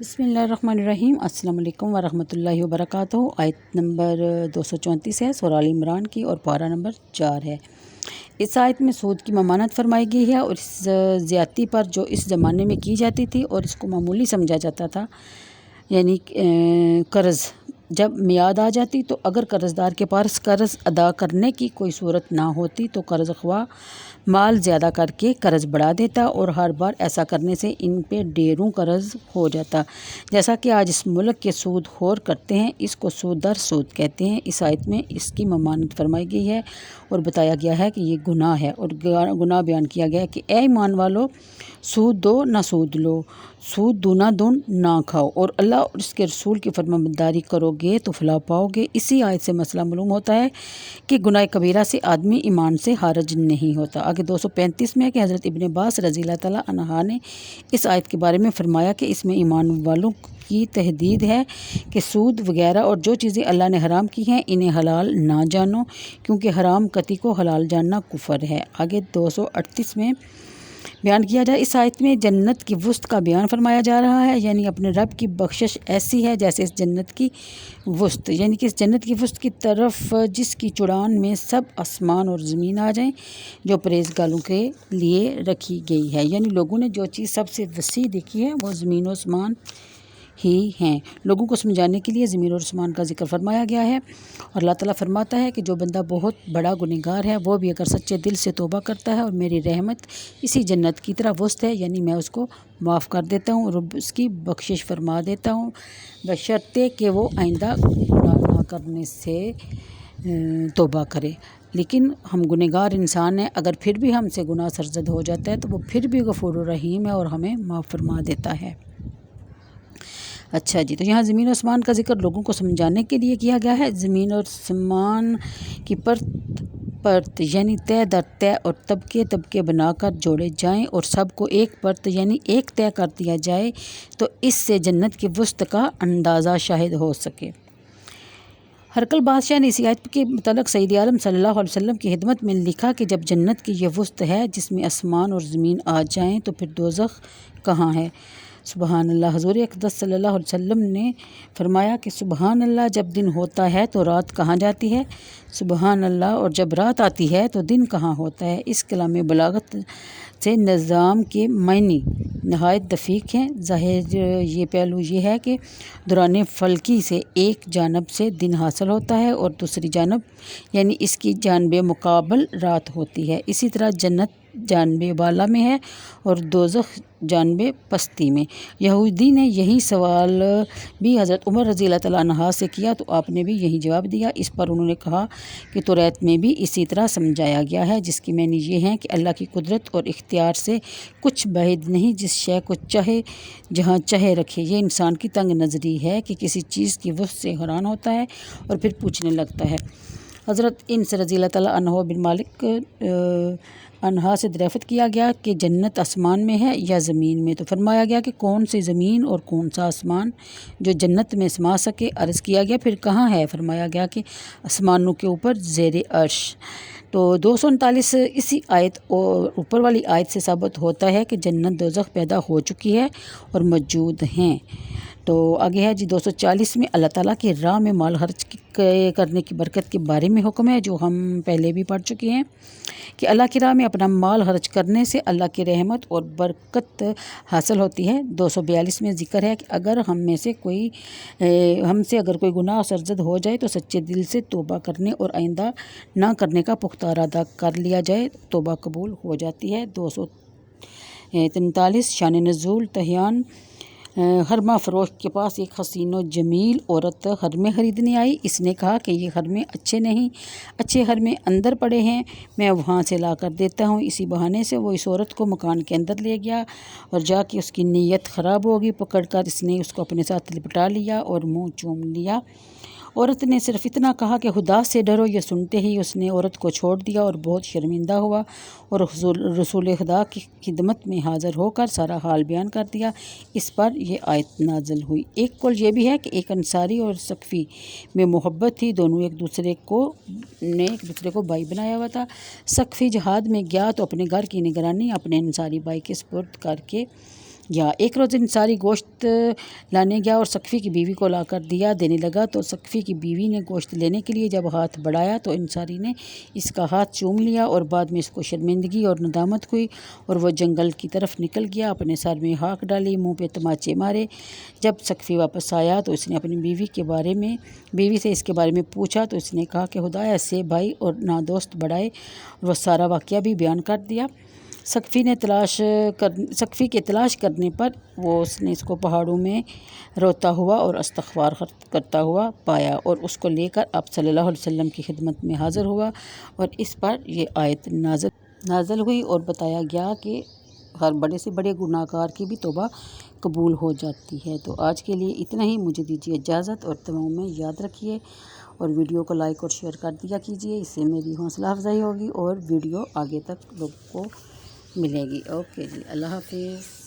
بسم اللہ الرحمن الرحیم۔ السلام علیکم ورحمۃ اللہ وبرکاتہ۔ آیت نمبر 234 ہے سورہ آل عمران کی اور پارہ نمبر 4 ہے۔ اس آیت میں سود کی ممانعت فرمائی گئی ہے اور اس زیادتی پر جو اس زمانے میں کی جاتی تھی اور اس کو معمولی سمجھا جاتا تھا، یعنی قرض جب میعاد آ جاتی تو اگر قرض دار کے پاس قرض ادا کرنے کی کوئی صورت نہ ہوتی تو قرض خواہ مال زیادہ کر کے قرض بڑھا دیتا اور ہر بار ایسا کرنے سے ان پہ ڈھیروں قرض ہو جاتا، جیسا کہ آج اس ملک کے سود خور کرتے ہیں۔ اس کو سود در سود کہتے ہیں۔ اس آیت میں اس کی ممانعت فرمائی گئی ہے اور بتایا گیا ہے کہ یہ گناہ ہے، اور گناہ بیان کیا گیا ہے کہ اے ایمان والو، سود دو نہ سود لو، سود دونا دن نہ کھاؤ، اور اللہ اور اس کے رسول کی فرمانبرداری کرو گے تو فلاح پاؤ گے۔ اسی آیت سے مسئلہ معلوم ہوتا ہے کہ گناہ کبیرہ سے آدمی ایمان سے خارج نہیں ہوتا۔ آگے 235 میں ہے کہ حضرت ابن عباس رضی اللہ تعالیٰ عنہ نے اس آیت کے بارے میں فرمایا کہ اس میں ایمان والوں کی تحدید ہے کہ سود وغیرہ اور جو چیزیں اللہ نے حرام کی ہیں انہیں حلال نہ جانو، کیونکہ حرام قطعی کو حلال جاننا کفر ہے۔ آگے 238 میں بیان کیا جائے، اس آیت میں جنت کی وسط کا بیان فرمایا جا رہا ہے، یعنی اپنے رب کی بخشش ایسی ہے جیسے اس جنت کی وسط، یعنی کہ اس جنت کی وسط کی طرف جس کی چڑان میں سب آسمان اور زمین آ جائیں، جو پرہیزگاروں کے لیے رکھی گئی ہے۔ یعنی لوگوں نے جو چیز سب سے وسیع دیکھی ہے وہ زمین و آسمان ہی ہیں۔ لوگوں کو سمجھانے کے لیے زمین اور آسمان کا ذکر فرمایا گیا ہے، اور اللہ تعالیٰ فرماتا ہے کہ جو بندہ بہت بڑا گنہگار ہے وہ بھی اگر سچے دل سے توبہ کرتا ہے اور میری رحمت اسی جنت کی طرح وسط ہے، یعنی میں اس کو معاف کر دیتا ہوں اور اس کی بخشش فرما دیتا ہوں، بشرطے کہ وہ آئندہ گناہ نہ کرنے سے توبہ کرے۔ لیکن ہم گنہگار انسان ہیں، اگر پھر بھی ہم سے گناہ سرزد ہو جاتا ہے تو وہ پھر بھی غفور الرحیم ہے اور ہمیں معاف فرما دیتا ہے۔ اچھا جی، تو یہاں زمین و آسمان کا ذکر لوگوں کو سمجھانے کے لیے کیا گیا ہے۔ زمین اور آسمان کی پرت یعنی تہ در تہ اور طبقے طبقے بنا کر جوڑے جائیں اور سب کو ایک پرت یعنی ایک تہ کر دیا جائے تو اس سے جنت کی وسط کا اندازہ شاہد ہو سکے۔ ہرقل بادشاہ نے اسی آیت کے متعلق سید عالم صلی اللہ علیہ وسلم کی خدمت میں لکھا کہ جب جنت کی یہ وسط ہے جس میں آسمان اور زمین آ جائیں تو پھر دوزخ کہاں ہے؟ سبحان اللہ۔ حضور اقدس صلی اللہ علیہ وسلم نے فرمایا کہ سبحان اللہ، جب دن ہوتا ہے تو رات کہاں جاتی ہے؟ سبحان اللہ، اور جب رات آتی ہے تو دن کہاں ہوتا ہے؟ اس کلام بلاغت سے نظام کے معنی نہایت دقیق ہیں۔ ظاہر یہ پہلو یہ ہے کہ دوران فلکی سے ایک جانب سے دن حاصل ہوتا ہے اور دوسری جانب یعنی اس کی جانب مقابل رات ہوتی ہے۔ اسی طرح جنت جانب بالا میں ہے اور دوزخ جانب پستی میں۔ یہودی نے یہی سوال بھی حضرت عمر رضی اللہ تعالیٰ عنہ سے کیا تو آپ نے بھی یہی جواب دیا۔ اس پر انہوں نے کہا کہ توریت میں بھی اسی طرح سمجھایا گیا ہے، جس کی معنی یہ ہے کہ اللہ کی قدرت اور اختیار سے کچھ بعید نہیں، جس شے کو چاہے جہاں چاہے رکھے۔ یہ انسان کی تنگ نظری ہے کہ کسی چیز کی وسعت سے حیران ہوتا ہے اور پھر پوچھنے لگتا ہے۔ حضرت انس رضی اللہ تعالیٰ عنہ بن مالک عنہ سے دریافت کیا گیا کہ جنت آسمان میں ہے یا زمین میں؟ تو فرمایا گیا کہ کون سی زمین اور کون سا آسمان جو جنت میں سما سکے؟ عرض کیا گیا پھر کہاں ہے؟ فرمایا گیا کہ آسمانوں کے اوپر زیر عرش۔ تو 239 اسی آیت اور اوپر والی آیت سے ثابت ہوتا ہے کہ جنت دوزخ پیدا ہو چکی ہے اور موجود ہیں۔ تو آگے ہے جی 240 میں اللہ تعالیٰ کی راہ میں مال خرچ کرنے کی برکت کے بارے میں حکم ہے، جو ہم پہلے بھی پڑھ چکے ہیں کہ اللہ کی راہ میں اپنا مال خرچ کرنے سے اللہ کی رحمت اور برکت حاصل ہوتی ہے۔ 242 میں ذکر ہے کہ اگر ہم سے اگر کوئی گناہ سرزد ہو جائے تو سچے دل سے توبہ کرنے اور آئندہ نہ کرنے کا پختہ ارادہ کر لیا جائے، توبہ قبول ہو جاتی ہے۔ 243 شان نزول تہیان خرمہ فروش کے پاس ایک حسین و جمیل عورت خرمے خریدنے آئی۔ اس نے کہا کہ یہ خرمے اچھے نہیں، اچھے خرمے اندر پڑے ہیں، میں وہاں سے لا کر دیتا ہوں۔ اسی بہانے سے وہ اس عورت کو مکان کے اندر لے گیا اور جا کے اس کی نیت خراب ہوگی، پکڑ کر اس نے اس کو اپنے ساتھ لپٹا لیا اور منہ چوم لیا۔ عورت نے صرف اتنا کہا کہ خدا سے ڈرو، یہ سنتے ہی اس نے عورت کو چھوڑ دیا اور بہت شرمندہ ہوا اور رسول خدا کی خدمت میں حاضر ہو کر سارا حال بیان کر دیا۔ اس پر یہ آیت نازل ہوئی۔ ایک قول یہ بھی ہے کہ ایک انصاری اور ثقفی میں محبت تھی، دونوں ایک دوسرے کو بھائی بنایا ہوا تھا۔ ثقفی جہاد میں گیا تو اپنے گھر کی نگرانی اپنے انصاری بھائی کے سپرد کر کے گیا۔ ایک روز انصاری گوشت لانے گیا اور سقفی کی بیوی کو لا کر دینے لگا تو سقفی کی بیوی نے گوشت لینے کے لیے جب ہاتھ بڑھایا تو انصاری نے اس کا ہاتھ چوم لیا اور بعد میں اس کو شرمندگی اور ندامت ہوئی اور وہ جنگل کی طرف نکل گیا، اپنے سر میں ہاک ڈالی، منہ پہ تماچے مارے۔ جب سقفی واپس آیا تو اس نے اپنی بیوی سے اس کے بارے میں پوچھا تو اس نے کہا کہ خدایا سے بھائی اور نہ دوست بڑھائے، اور وہ سارا واقعہ بھی بیان کر دیا۔ سقفی کے تلاش کرنے پر اس نے اس کو پہاڑوں میں روتا ہوا اور استغفار کرتا ہوا پایا اور اس کو لے کر آپ صلی اللہ علیہ وسلم کی خدمت میں حاضر ہوا، اور اس پر یہ آیت نازل ہوئی اور بتایا گیا کہ ہر بڑے سے بڑے گناہ گار کی بھی توبہ قبول ہو جاتی ہے۔ تو آج کے لیے اتنا ہی، مجھے دیجیے اجازت، اور تمام میں یاد رکھیے اور ویڈیو کو لائک اور شیئر کر دیا کیجیے، اس سے میری حوصلہ افزائی ہوگی اور ویڈیو آگے تک لوگوں کو ملے گی۔ اوکے جی، اللہ حافظ۔